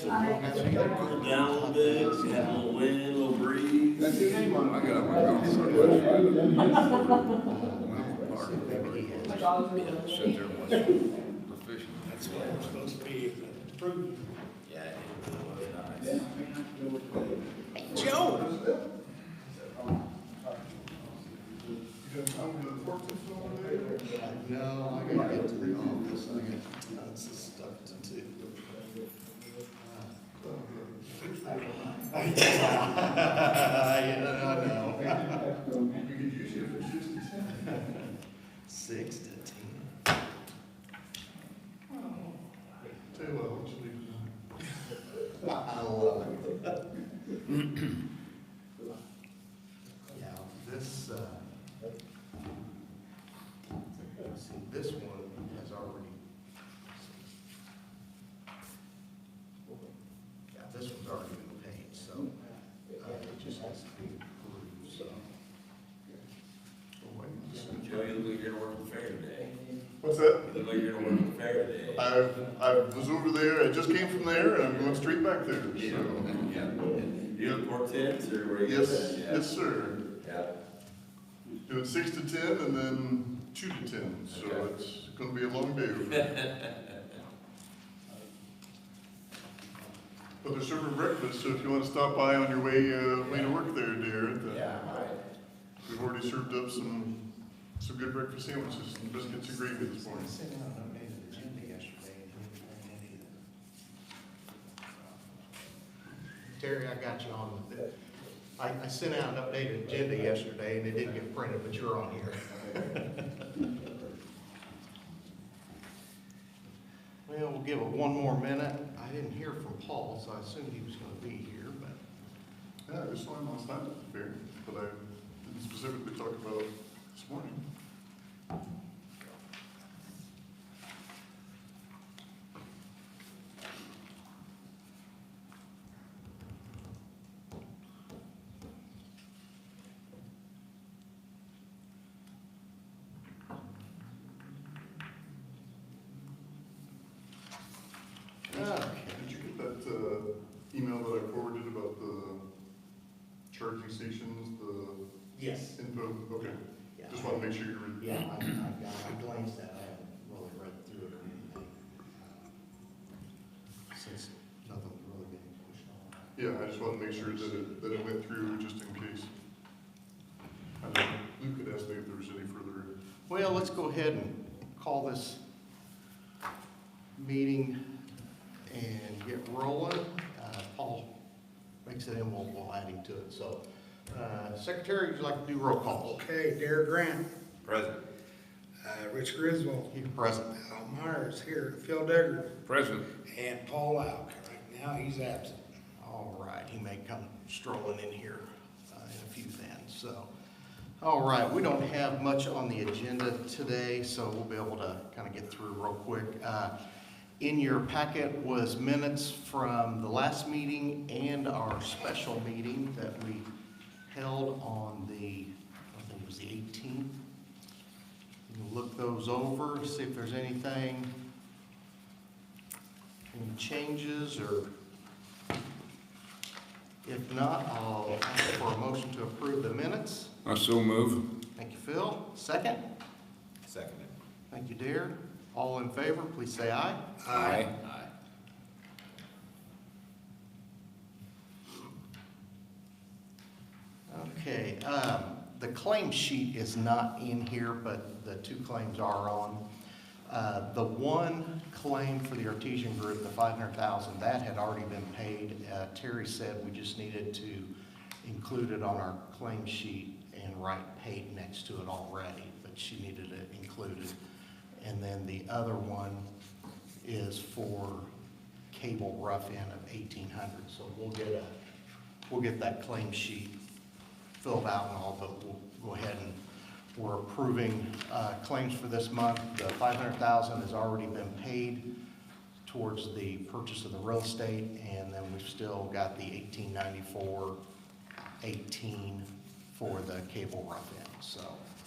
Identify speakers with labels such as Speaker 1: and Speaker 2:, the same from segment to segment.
Speaker 1: Cool down a little bit, had a little wind, a little breeze.
Speaker 2: That's your name on it.
Speaker 3: I got my girl so much. Sit there and watch the fishing.
Speaker 2: That's what it's supposed to be, approved.
Speaker 1: Yeah, it was nice.
Speaker 2: Joe!
Speaker 4: No, I gotta get to the office, I got tons of stuff to do. I know. You could use it for 6 to 10. Tell you what, why don't you leave it? I love it. Yeah, this, see, this one has already, yeah, this one's already been paid, so, it just has to be approved, so.
Speaker 1: Joe, you look like you're gonna work the fair today.
Speaker 5: What's that?
Speaker 1: You look like you're gonna work the fair today.
Speaker 5: I was over there, I just came from there, and I'm going straight back there, so.
Speaker 1: Yeah. You have quartets or where you?
Speaker 5: Yes,
Speaker 1: Yeah.
Speaker 5: yes, sir.
Speaker 1: Yeah.
Speaker 5: Doing 6 to 10 and then 2 to 10, so
Speaker 1: Okay.
Speaker 5: it's gonna be a long day over there. But they're serving breakfast, so if you wanna stop by on your way to work there, dear,
Speaker 1: Yeah, all right.
Speaker 5: we've already served up some good breakfast sandwiches, and biscuits and gravy this morning.
Speaker 4: I sent out an updated agenda yesterday, and didn't bring it either. Terry, I got you on. I sent out an updated agenda yesterday, and it didn't get printed, but you're on here. Well, we'll give it one more minute. I didn't hear from Paul, so I assumed he was gonna be here, but.
Speaker 5: Yeah, I just saw him last night at the fair, but I didn't specifically talk about it this morning. Did you get that email that I forwarded about the charging stations, the
Speaker 4: Yes.
Speaker 5: info? Okay,
Speaker 4: Yeah.
Speaker 5: just want to make sure you're reading.
Speaker 4: Yeah, I glanced at it, I haven't really read through it or anything. Since nothing's really been pushed on.
Speaker 5: Yeah, I just want to make sure that it went through just in case. I know Luke had asked me if there was any further.
Speaker 4: Well, let's go ahead and call this meeting and get rolling. Paul makes it in, we'll add him to it. So, Secretary, would you like to do roll calls?
Speaker 2: Okay, Derek Grant,
Speaker 1: Present.
Speaker 2: Rich Griswold,
Speaker 4: Here present.
Speaker 2: Al Myers here, Phil Degger,
Speaker 3: President.
Speaker 2: and Paul Alk. Right now, he's absent.
Speaker 4: All right, he may come strolling in here in a few then, so. All right, we don't have much on the agenda today, so we'll be able to kind of get through real quick. In your packet was minutes from the last meeting and our special meeting that we held on the, I think it was the 18th. You can look those over, see if there's any changes, or if not, I'll ask for a motion to approve the minutes.
Speaker 3: I so move.
Speaker 4: Thank you, Phil. Second?
Speaker 1: Seconded.
Speaker 4: Thank you, Dare. All in favor, please say aye.
Speaker 3: Aye.
Speaker 1: Aye.
Speaker 4: Okay, the claim sheet is not in here, but the two claims are on. The one claim for the Artesian Group, the $500,000, that had already been paid. Terry said we just needed to include it on our claim sheet and write paid next to it already, but she needed it included. And then the other one is for cable rough-in of $1,800. So we'll get that claim sheet filled out and all, but we'll go ahead and we're approving claims for this month. The $500,000 has already been paid towards the purchase of the real estate, and then we've still got the $1,894.18 for the cable rough-in. So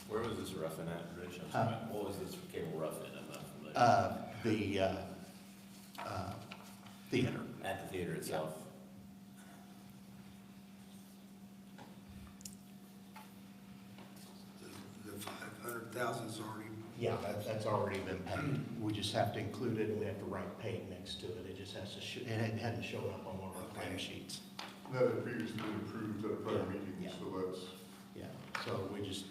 Speaker 1: Where was this rough-in at, Rich? I'm
Speaker 4: Huh?
Speaker 1: sorry. What was this cable rough-in? I'm not familiar.
Speaker 4: theater.
Speaker 6: At the theater itself.
Speaker 2: The 500,000's already,
Speaker 4: Yeah, that's already been paid. We just have to include it and we have to write paid next to it. It just has to, it hadn't shown up on one of our claim sheets.
Speaker 5: That had previously been approved at a prior meeting,
Speaker 4: Yeah.
Speaker 5: so that's,
Speaker 4: Yeah, so we just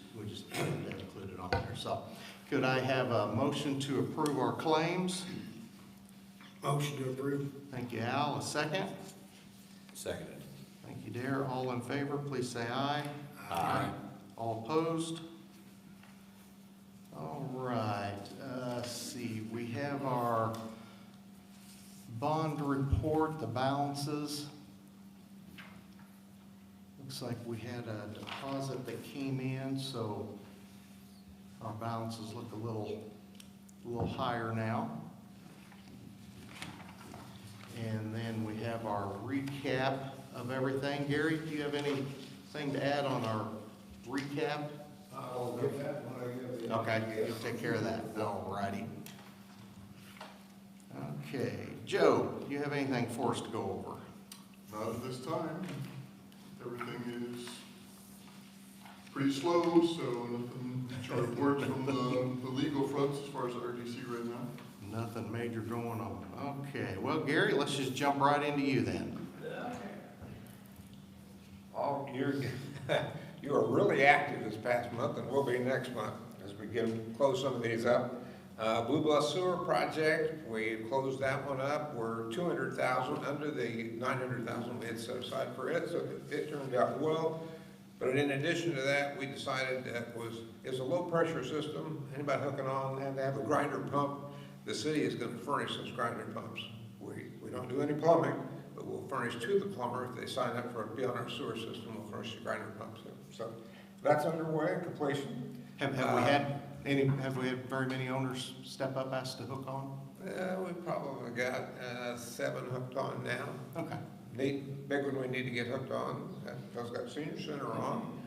Speaker 4: have to include it on there. So could I have a motion to approve our claims?
Speaker 2: motion to approve.
Speaker 4: Thank you, Al. A second?
Speaker 6: Seconded.
Speaker 4: Thank you, Dare. All in favor, please say aye.
Speaker 6: Aye.
Speaker 4: All opposed? All right, let's see, we have our bond report, the balances. Looks like we had a deposit that came in, so our balances look a little higher now. And then we have our recap of everything. Gary, do you have anything to add on our recap?
Speaker 2: I'll get that when I get it.
Speaker 4: Okay, you'll take care of that. All righty. Okay, Joe, do you have anything for us to go over?
Speaker 5: not at this time. Everything is pretty slow, so nothing to report from the legal fronts as far as the RDC right now.
Speaker 4: Nothing major going on. Okay, well, Gary, let's just jump right into you then.
Speaker 7: Oh, you were really active this past month and will be next month as we close some of these up. Blue Bus Sewer Project, we closed that one up. We're 200,000 under the 900,000 we had set aside for it, so it turned out well. But in addition to that, we decided that it's a low pressure system. Anybody hooking on and they have a grinder pump, the city is going to furnish those grinder pumps. We don't do any plumbing, but we'll furnish to the plumber if they sign up for it, be on our sewer system, we'll furnish the grinder pumps. So that's underway, completion.
Speaker 4: Have we had very many owners step up, ask to hook on?
Speaker 7: We probably got 7 hooked on now.
Speaker 4: Okay.
Speaker 7: Big one we need to get hooked on, because got senior center on,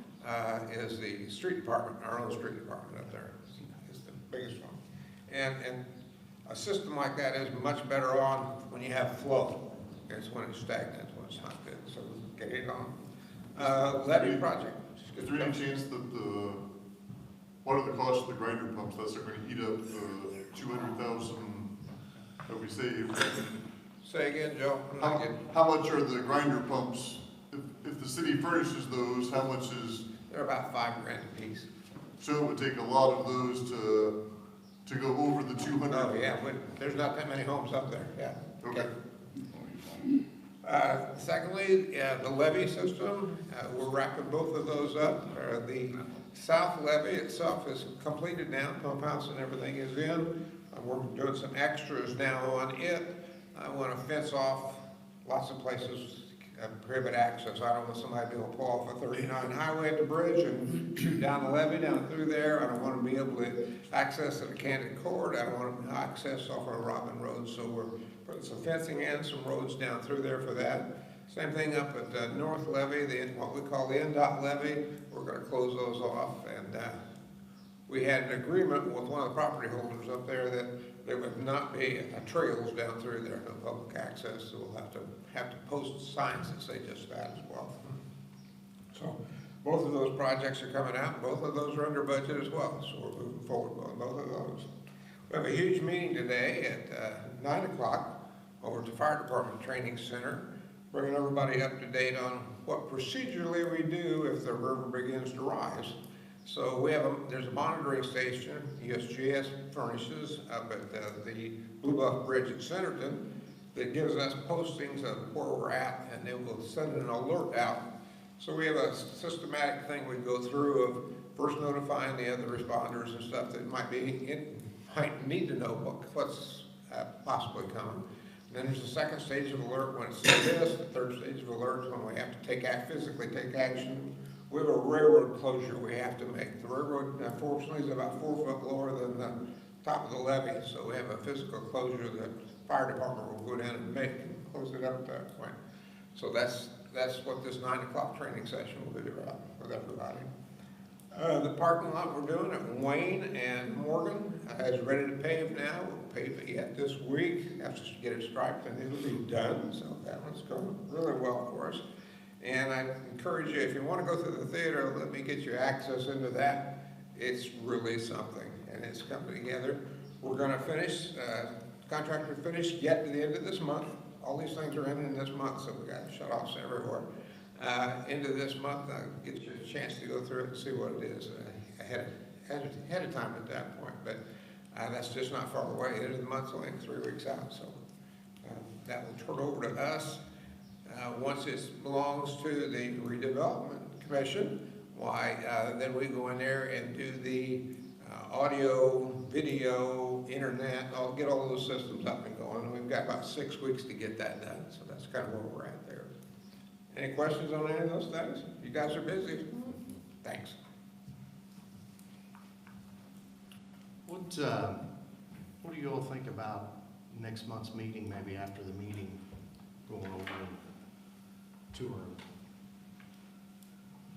Speaker 7: is the street department, our own street department up there is the biggest one. And a system like that is much better on when you have flow. It's when it's stagnant, when it's not good, so get it on. Levy project.
Speaker 5: Is there any chance that what are the costs of the grinder pumps? That's going to eat up the 200,000 that we saved.
Speaker 7: Say again, Joe? I'm not getting-
Speaker 5: How much are the grinder pumps? If the city furnishes those, how much is,
Speaker 7: They're about $5,000 a piece.
Speaker 5: so it would take a lot of those to go over the 200?
Speaker 7: Oh, yeah, there's not that many homes up there, yeah.
Speaker 5: Okay.
Speaker 7: Secondly, the levee system, we're wrapping both of those up. The south levee itself is completed now, pump house and everything is in. We're doing some extras now on it. I want to fence off lots of places, prohibit access. I don't want somebody to be able to pull off a 39 highway at the bridge and shoot down the levee down through there. I don't want to be able to access at a Candid Court. I don't want to access off of Robin Road. So we're putting some fencing in, some roads down through there for that. Same thing up at the north levee, what we call the NDOT levee. We're going to close those off. And we had an agreement with one of the property holders up there that there would not be trails down through there, no public access, so we'll have to post signs that say just that as well. So both of those projects are coming out, both of those are under budget as well, so we're moving forward on both of those. We have a huge meeting today at 9 o'clock over at the Fire Department Training Center, bringing everybody up to date on what procedurally we do if the river begins to rise. So there's a monitoring station USGS furnishes up at the Blue Bluff Bridge at Centerton that gives us postings of where we're at, and it will send an alert out. So we have a systematic thing we go through of first notifying the other responders and stuff that might need to know what's possibly coming. Then there's the second stage of alert when it's this, the third stage of alert is when we have to physically take action. We have a railroad closure we have to make. The railroad, unfortunately, is about 4 foot lower than the top of the levee, so we have a physical closure that the fire department will go down and make and close it up at that point. So that's what this 9 o'clock training session will be about with everybody. The parking lot we're doing at Wayne and Morgan is ready to pave now. We'll pave it yet this week. Have to get it striped and it'll be done. So that one's going really well for us. And I encourage you, if you want to go through the theater, let me get you access into that. It's really something, and it's coming together. We're going to finish, contractor finished yet to the end of this month. All these things are in this month, so we got shut-offs everywhere. Into this month, get you a chance to go through it and see what it is ahead of time at that point. But that's just not far away. End of the month's only 3 weeks out, so that will turn over to us. Once it belongs to the Redevelopment Commission, then we go in there and do the audio, video, internet, get all those systems up and going. We've got about 6 weeks to get that done, so that's kind of where we're at there. Any questions on any of those things? You guys are busy. Thanks.
Speaker 4: What do you all think about next month's meeting, maybe after the meeting, going over and touring?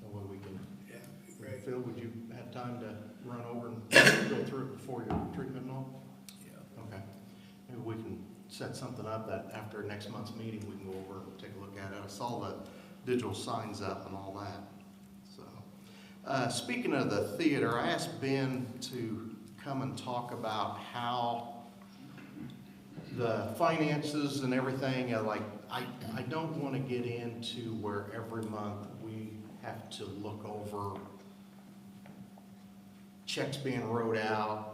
Speaker 4: That way we can,
Speaker 2: Yeah, great.
Speaker 4: Phil, would you have time to run over and go through it before your treatment and all?
Speaker 1: Yeah.
Speaker 4: Okay. Maybe we can set something up that after next month's meeting, we can go over and take a look at it. I saw the digital signs up and all that. So, speaking of the theater, I asked Ben to come and talk about how the finances and everything, I don't want to get into where every month we have to look over checks being wrote out,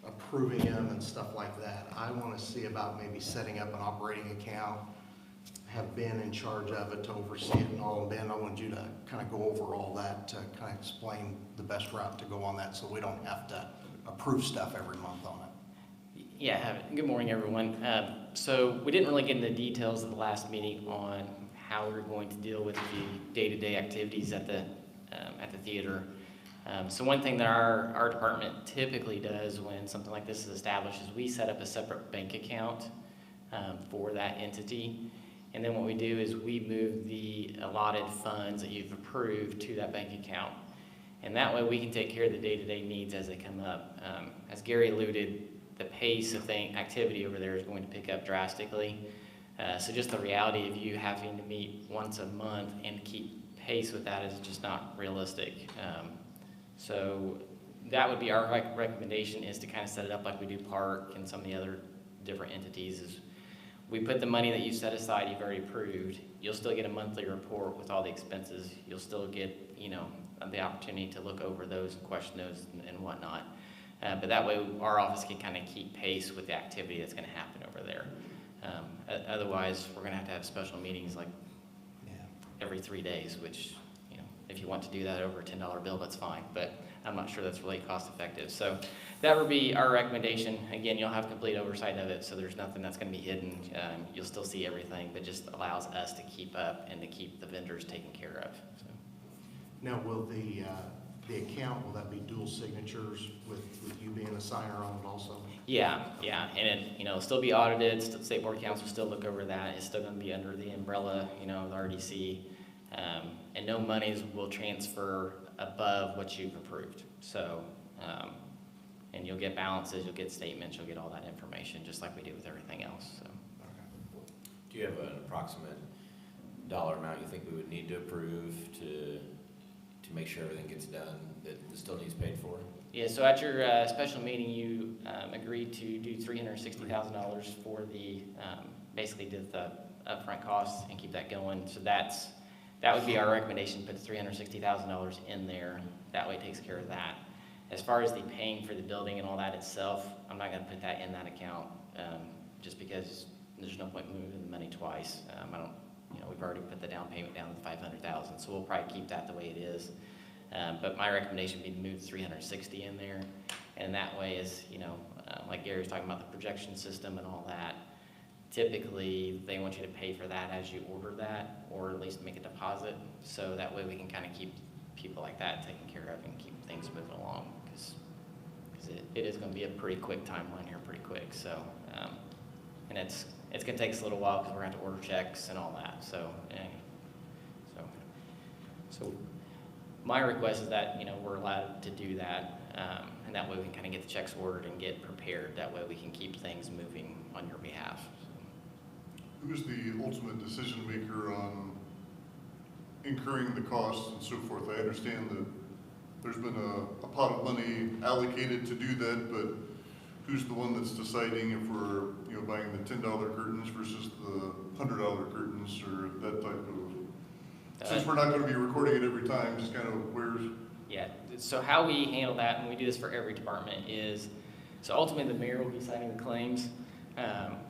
Speaker 4: approving them and stuff like that. I want to see about maybe setting up an operating account, have Ben in charge of it to oversee it and all. And Ben, I want you to kind of go over all that to kind of explain the best route to go on that so we don't have to approve stuff every month on it.
Speaker 8: Yeah, good morning, everyone. So we didn't really get into the details of the last meeting on how we were going to deal with the day-to-day activities at the theater. So one thing that our department typically does when something like this is established is we set up a separate bank account for that entity. And then what we do is we move the allotted funds that you've approved to that bank account. And that way we can take care of the day-to-day needs as they come up. As Gary alluded, the pace of activity over there is going to pick up drastically. So just the reality of you having to meet once a month and keep pace with that is just not realistic. So that would be our recommendation, is to kind of set it up like we do Park and some of the other different entities. Is we put the money that you set aside, you've already approved, you'll still get a monthly report with all the expenses. You'll still get, the opportunity to look over those and question those and whatnot. But that way our office can kind of keep pace with the activity that's going to happen over there. Otherwise, we're going to have special meetings like every 3 days, which, if you want to do that over a $10 bill, that's fine. But I'm not sure that's really cost effective. So that would be our recommendation. Again, you'll have complete oversight of it, so there's nothing that's going to be hidden. You'll still see everything, but just allows us to keep up and to keep the vendors taken care of. So.
Speaker 4: Now, will the account, will that be dual signatures with you being a signer on it also?
Speaker 8: Yeah, and it, it'll still be audited. State Board of Accounts will still look over that. It's still going to be under the umbrella, the RDC, and no monies will transfer above what you've approved. So, and you'll get balances, you'll get statements, you'll get all that information, just like we do with everything else. So.
Speaker 6: Do you have an approximate dollar amount you think we would need to approve to make sure everything gets done that still needs paid for?
Speaker 8: Yeah, so at your special meeting, you agreed to do $360,000 for the, basically did the upfront costs and keep that going. So that would be our recommendation, put the $360,000 in there. That way it takes care of that. As far as the paying for the building and all that itself, I'm not gonna put that in that account, just because there's no point moving the money twice. We've already put the down payment down to $500,000, so we'll probably keep that the way it is. But my recommendation would be to move 360 in there, and that way is, like Gary was talking about the projection system and all that. Typically, they want you to pay for that as you order that, or at least make a deposit, so that way we can kind of keep people like that taken care of and keep things moving along, because it is going to be a pretty quick timeline here, pretty quick. So, and it's going to take us a little while because we're going to have to order checks and all that. So my request is that, we're allowed to do that, and that way we can kind of get the checks ordered and get prepared. That way we can keep things moving on your behalf.
Speaker 5: Who is the ultimate decision maker on incurring the costs and so forth? I understand that there's been a pot of money allocated to do that, but who's the one that's deciding if we're, buying the $10 curtains versus the $100 curtains or that type of? Since we're not going to be recording it every time, just kind of where's?
Speaker 8: Yeah, so how we handle that, and we do this for every department, is, so ultimately the mayor will be signing the claims.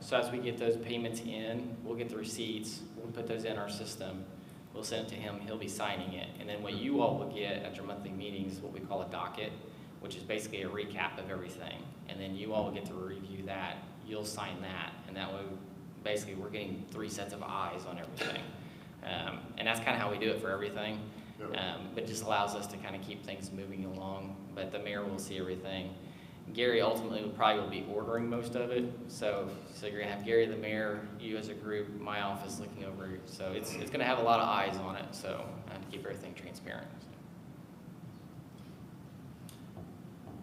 Speaker 8: So as we get those payments in, we'll get the receipts, we'll put those in our system, we'll send it to him, he'll be signing it. And then what you all will get at your monthly meetings is what we call a docket, which is basically a recap of everything. And then you all will get to review that, you'll sign that, and that way, basically, we're getting 3 sets of eyes on everything. And that's kind of how we do it for everything. But it just allows us to kind of keep things moving along, but the mayor will see everything. Gary ultimately will be ordering most of it, so you're gonna have Gary, the mayor, you as a group, my office looking over it. So it's gonna have a lot of eyes on it, so I have to keep everything transparent.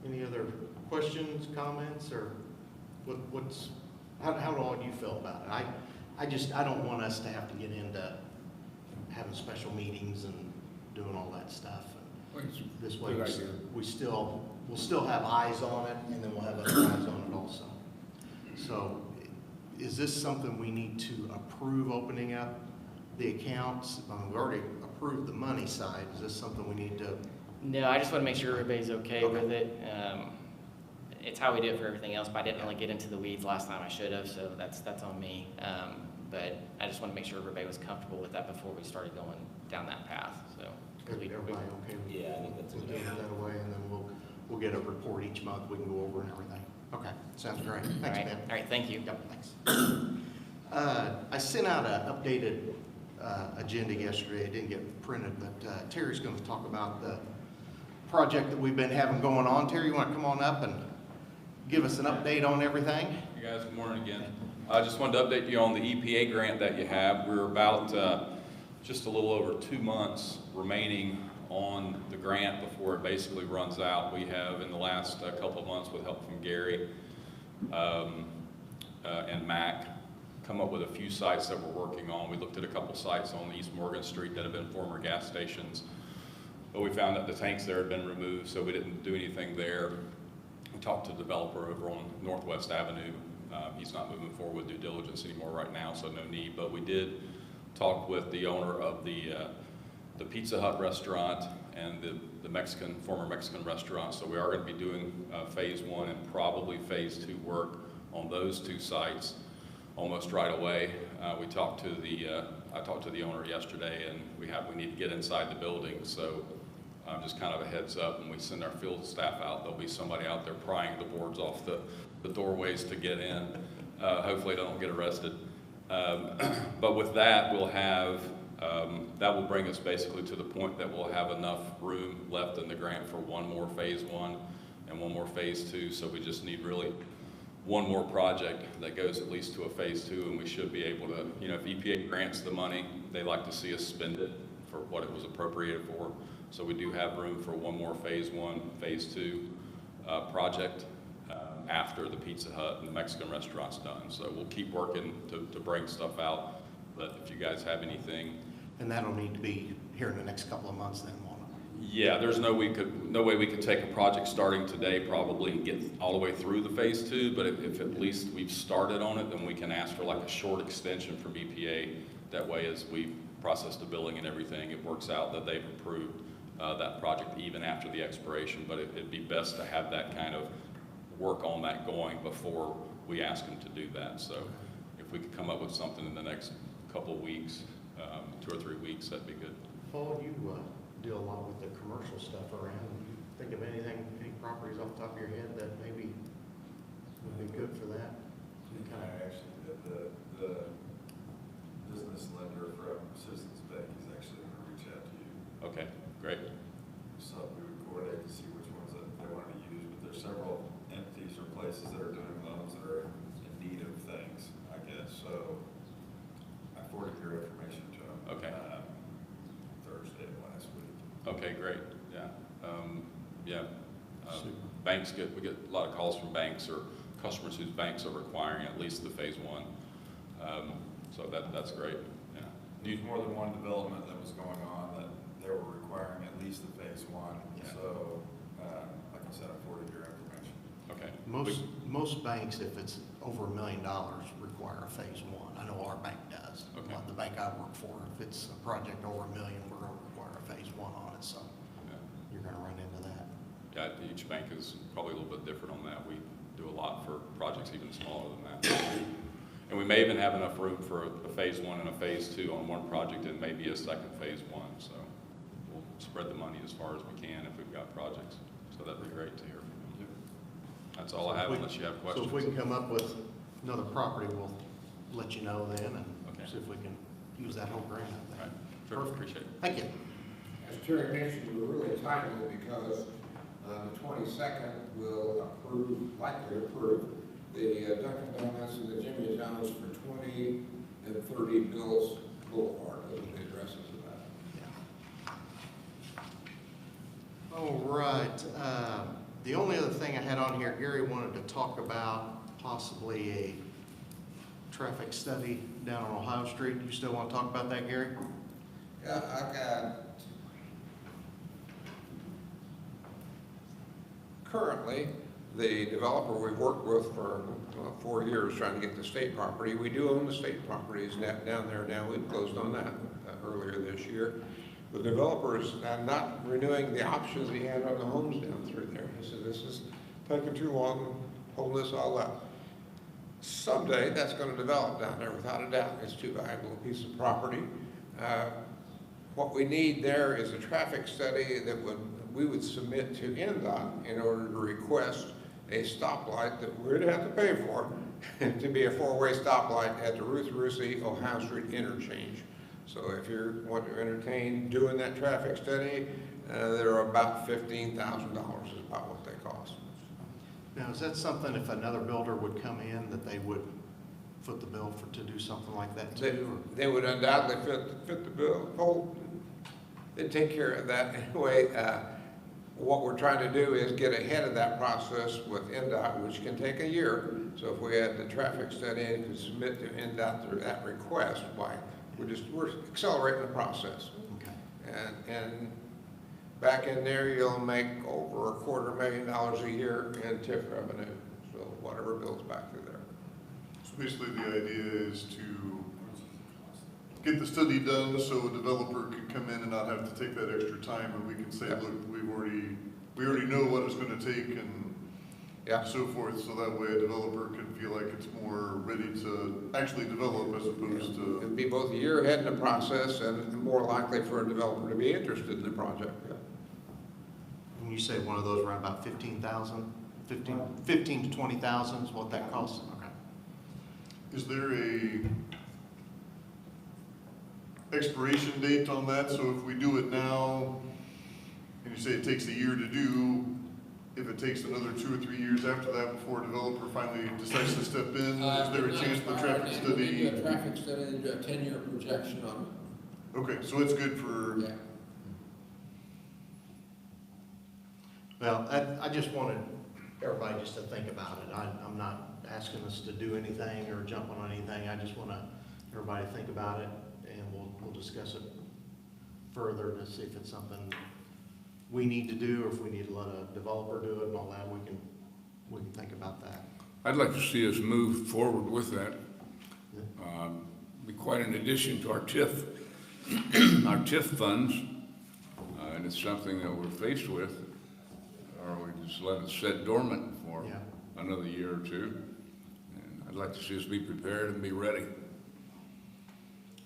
Speaker 4: Any other questions, comments, or how do all you feel about it? I don't want us to have to get into having special meetings and doing all that stuff. This way, we'll still have eyes on it, and then we'll have other eyes on it also. So, is this something we need to approve, opening up the accounts? We already approved the money side. Is this something we need to?
Speaker 8: No, I just want to make sure everybody's okay with it. It's how we do it for everything else, but I didn't really get into the weeds last time. I should have, so that's on me. But I just want to make sure everybody was comfortable with that before we started going down that path. So,
Speaker 4: Everybody okay with
Speaker 6: Yeah, I think that's a
Speaker 4: we'll
Speaker 6: good
Speaker 4: do it
Speaker 6: idea.
Speaker 4: that way, and then we'll get a report each month. We can go over and everything. Okay, sounds great. Thanks,
Speaker 8: all right,
Speaker 4: Ben.
Speaker 8: all right, thank you.
Speaker 4: Yep, thanks. I sent out an updated agenda yesterday. It didn't get printed, but Terry's going to talk about the project that we've been having going on. Terry, you want to come on up and give us an update on everything?
Speaker 9: You guys, good morning again. I just wanted to update you on the EPA grant that you have. We're about just a little over 2 months remaining on the grant before it basically runs out. We have, in the last couple of months, with help from Gary and Mac, come up with a few sites that we're working on. We looked at a couple sites on East Morgan Street that have been former gas stations, but we found that the tanks there had been removed, so we didn't do anything there. We talked to the developer over on Northwest Avenue. He's not moving forward with due diligence anymore right now, so no need, but we did talk with the owner of the Pizza Hut restaurant and the former Mexican restaurant, so we are going to be doing phase 1 and probably phase 2 work on those 2 sites almost right away. I talked to the owner yesterday, and we need to get inside the building, so just kind of a heads up, when we send our field staff out, there'll be somebody out there prying the boards off the doorways to get in. Hopefully they don't get arrested. But with that, we'll have, that will bring us basically to the point that we'll have enough room left in the grant for one more phase 1 and one more phase 2. So we just need really one more project that goes at least to a phase 2, and we should be able to, if EPA grants the money, they like to see us spend it for what it was appropriated for. So we do have room for one more phase 1, phase 2 project after the Pizza Hut and the Mexican restaurant's done. So we'll keep working to bring stuff out, but if you guys have anything.
Speaker 4: And that'll need to be here in the next couple of months then, won't it?
Speaker 9: Yeah, there's no way we could take a project starting today probably and get all the way through the phase 2, but if at least we've started on it, then we can ask for like a short extension from EPA. That way, as we process the billing and everything, it works out that they've approved that project even after the expiration, but it'd be best to have that kind of work on that going before we ask them to do that. So if we could come up with something in the next couple of weeks, 2 or 3 weeks, that'd be good.
Speaker 4: Paul, you deal a lot with the commercial stuff around. Do you think of any properties off the top of your head that maybe would be good for that?
Speaker 10: Actually, the business lender from Citizens Bank is actually going to reach out to you.
Speaker 9: Okay, great.
Speaker 10: So we would coordinate to see which ones that they wanted to use, but there's several entities or places that are doing loans that are in need of things, I guess. So I forwarded your information to them.
Speaker 9: Okay.
Speaker 10: Thursday of last week.
Speaker 9: Okay, great, yeah. Yeah, banks we get a lot of calls from banks or customers whose banks are requiring at least the phase one. So that's great, yeah.
Speaker 10: There's more than one development that was going on that they were requiring at least the phase one.
Speaker 9: Yeah.
Speaker 10: So, like I said, I forwarded your information.
Speaker 9: Okay.
Speaker 4: Most banks, if it's over $1 million, require a phase one. I know our bank does.
Speaker 9: Okay.
Speaker 4: The bank I work for, if it's a project over $1 million, we're gonna require a phase one on it, so
Speaker 9: Yeah.
Speaker 4: you're gonna run into that.
Speaker 9: Yeah, each bank is probably a little bit different on that. We do a lot for projects even smaller than that. And we may even have enough room for a phase one and a phase two on one project and maybe a second phase one. So we'll spread the money as far as we can if we've got projects. So that'd be great to hear from you. That's all I have unless you have questions.
Speaker 4: So if we can come up with another property, we'll let you know then and
Speaker 9: Okay.
Speaker 4: see if we can use that whole grant.
Speaker 9: All right, sure, appreciate it.
Speaker 4: Thank you.
Speaker 7: As Terry mentioned, we're really timely because the 22nd will likely approve the Dunkin' Donuts and the Jimmy John's for 20 and 30 Bills Boulevard. Those are the addresses of that.
Speaker 4: All right, the only other thing I had on here, Gary wanted to talk about possibly a traffic study down on Ohio Street. You still want to talk about that, Gary?
Speaker 7: Yeah, I got, currently, the developer we've worked with for 4 years trying to get the state property. We do own the state properties down there now. We've closed on that earlier this year. The developer is not renewing the options he had on the homes down through there. He said, this is taking too long, holding this all up. Someday that's going to develop down there without a doubt. It's too valuable a piece of property. What we need there is a traffic study that we would submit to NDOT in order to request a stoplight that we're going to have to pay for to be a four-way stoplight at the Ruth Russi Ohio Street interchange. So if you want to entertain doing that traffic study, they're about $15,000 is about what they cost.
Speaker 4: Now, is that something if another builder would come in that they would foot the bill to do something like that too?
Speaker 7: They would undoubtedly fit the bill. They'd take care of that anyway. What we're trying to do is get ahead of that process with NDOT, which can take a year. So if we had the traffic study and could submit to NDOT through that request, we're accelerating the process.
Speaker 4: Okay.
Speaker 7: And back in there, you'll make over $250,000 a year in TIF revenue. So whatever builds back through there.
Speaker 5: So basically the idea is to get the study done so a developer can come in and not have to take that extra time, and we can say, look, we already know what it's gonna take and so forth, so that way a developer can feel like it's more ready to actually develop as opposed to.
Speaker 7: It'd be both a year ahead in the process and more likely for a developer to be interested in the project.
Speaker 4: When you say one of those around about 15,000, 15 to 20,000 is what that costs? Okay.
Speaker 5: Is there a expiration date on that? So if we do it now, and you say it takes a year to do, if it takes another 2 or 3 years after that before a developer finally decides to step in, is there a chance the traffic study?
Speaker 7: We do a traffic study and do a 10-year projection on it.
Speaker 5: Okay, so it's good for.
Speaker 7: Yeah.
Speaker 4: Well, I just wanted everybody just to think about it. I'm not asking us to do anything or jump on anything. I just want everybody to think about it, and we'll discuss it further to see if it's something we need to do, or if we need to let a developer do it and all that. We can think about that.
Speaker 11: I'd like to see us move forward with that. Be quite an addition to our TIF, our TIF funds, and it's something that we're faced with, or we just let it sit dormant for another year or two. And I'd like to see us be prepared and be ready.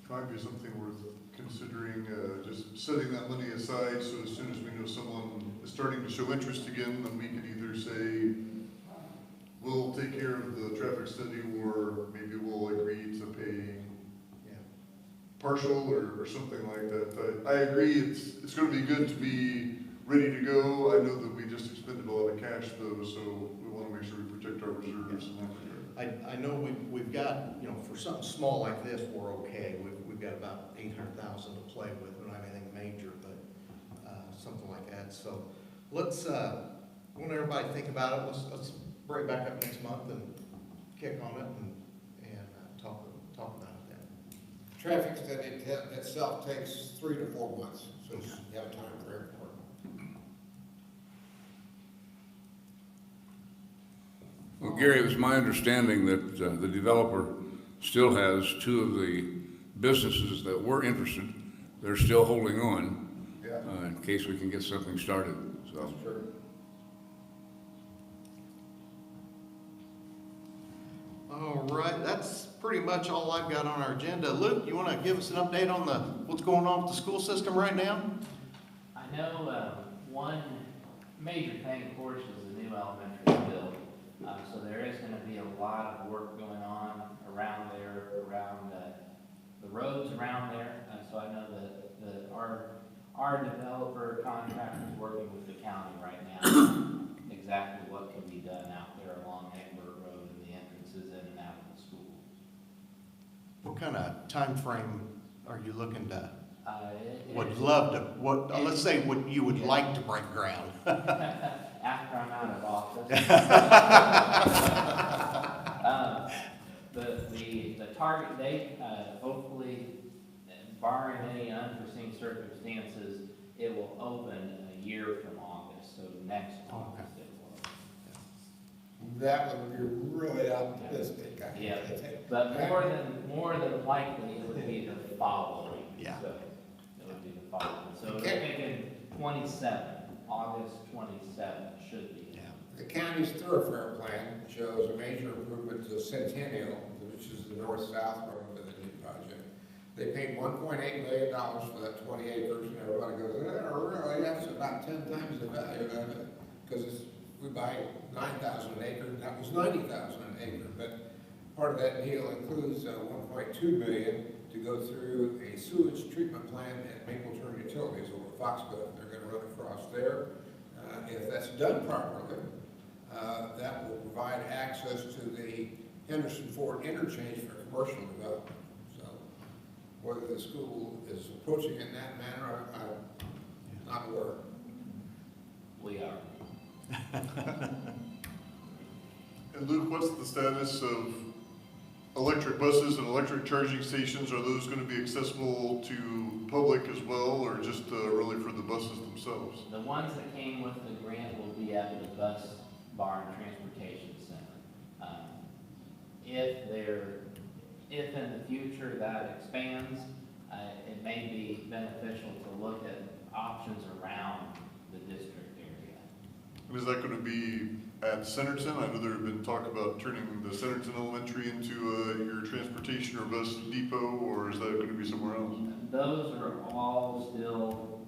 Speaker 5: Might be something worth considering, just setting that money aside, so as soon as we know someone is starting to show interest again, then we can either say, we'll take care of the traffic study, or maybe we'll agree to pay partial or something like that. But I agree, it's going to be good to be ready to go. I know that we just expended a lot of cash though, so we want to make sure we protect our reserves in that regard.
Speaker 4: I know we've got, for something small like this, we're okay. We've got about 800,000 to play with. We don't have anything major, but something like that. So let's, when everybody think about it, let's bring it back up next month and kick on it and talk about it then.
Speaker 7: Traffic study itself takes 3 to 4 months, so you have time for it.
Speaker 11: Well, Gary, it was my understanding that the developer still has 2 of the businesses that were interested. They're still holding on
Speaker 7: Yeah.
Speaker 11: in case we can get something started, so.
Speaker 7: That's true.
Speaker 4: All right, that's pretty much all I've got on our agenda. Luke, you want to give us an update on what's going on with the school system right now?
Speaker 12: I know, one major thing, of course, is the new elementary build. So there is gonna be a lot of work going on around there, around, the roads around there. So I know that our developer contractor is working with the county right now, on exactly what can be done out there along Egbert Road and the entrances in and out of the school.
Speaker 4: What kind of time frame are you looking to,
Speaker 12: Let's
Speaker 4: let's say what you would like to break ground?
Speaker 12: After I'm out of office. The target date, hopefully, barring any unforeseen circumstances, it will open a year from August, so next August it will open.
Speaker 7: That would be really optimistic.
Speaker 12: Yeah, but more than likely, it would be the following.
Speaker 4: Yeah.
Speaker 12: So it would be the following. So we're thinking 27, August 27 should be.
Speaker 4: Yeah.
Speaker 7: The county's thoroughfare plan shows a major improvement to Centennial, which is the north-south road for the new project. They paid $1.8 million for that 20 acres, and everybody goes, really? That's about 10 times the value of it, because we buy 9,000 an acre, and that was 90,000 an acre. But part of that deal includes $1.2 million to go through a sewage treatment plant at Maple Turn Utilities over Foxglove. They're going to run across there. If that's done properly, that will provide access to the Henderson Ford interchange for commercial development. So whether the school is approaching it in that manner, I'm not aware.
Speaker 12: We are.
Speaker 5: And Luke, what's the status of electric buses and electric charging stations? Are those going to be accessible to public as well, or just really for the buses themselves?
Speaker 12: The ones that came with the grant will be at the Bus Barn Transportation Center. If in the future that expands, it may be beneficial to look at options around the district area.
Speaker 5: And is that going to be at Centerton? I know there have been talk about turning the Centerton Elementary into your transportation or bus depot, or is that going to be somewhere else?
Speaker 12: Those are all still,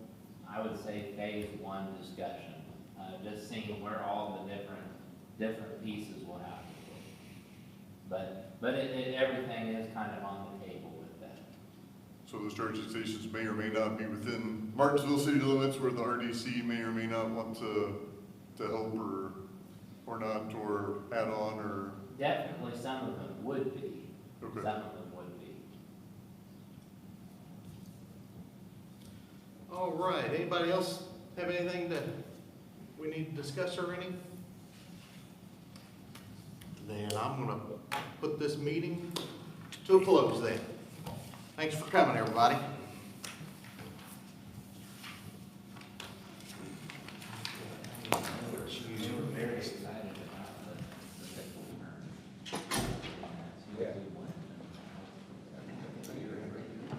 Speaker 12: I would say, phase 1 discussion. Just seeing where all the different pieces will have to go. But everything is kind of on the table with that.
Speaker 5: So those charging stations may or may not be within Martinsville city limits, where the RDC may or may not want to help or not, or add on, or?
Speaker 12: Definitely some of them would be.
Speaker 5: Okay.
Speaker 12: Some of them would be.
Speaker 4: All right, anybody else have anything that we need to discuss or any? Then I'm gonna put this meeting to a close then. Thanks for coming, everybody.
Speaker 12: Very excited about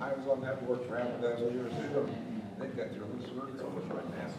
Speaker 7: I was on that board for half a dozen years. They've got their own sewer right now.